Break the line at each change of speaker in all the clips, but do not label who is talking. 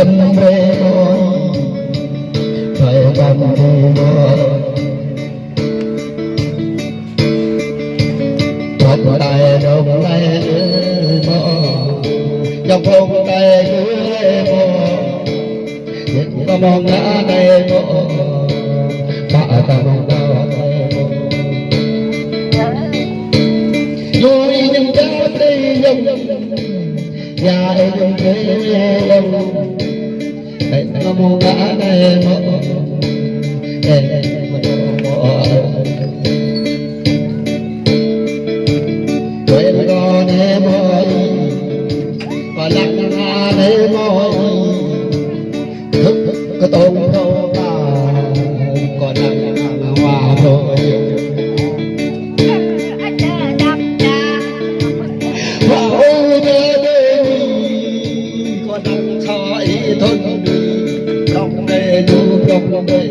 tình về môi phải cầm đi môi một tay đồng tay mơ trong không tay cứ mơ có mong ngã tay mơ tạ ta mong đau vui nhưng cha đi nhung nhà nhung thế nhung đây có mong ngã tay mơ quên con em ơi và lặng ngã em ơi thức có tôm đâu mà còn nặng hòa thôi và ôi nhớ đây còn nặng khỏi thôi trong đây trong đây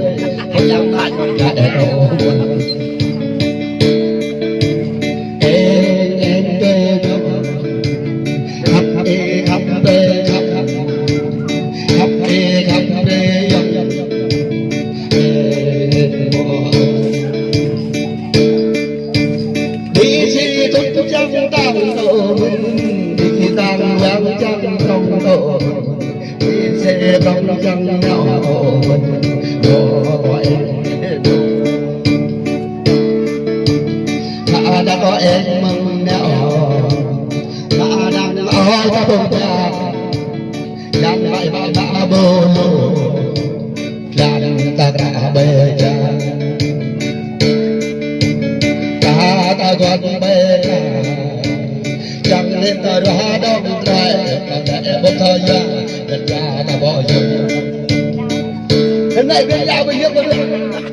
hãy làm thành đại độ trong chân nhau mình gọi ta đã có em mừng nhau ta đang ở trong bông cha đang bay bay ba bô lô đang ta cả bê cha ta còn bê cha chẳng nên ta ra đông trai để một thời gian đất cha ta bỏ rơi hôm nay bên nhau bên nước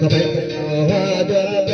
có phải hoa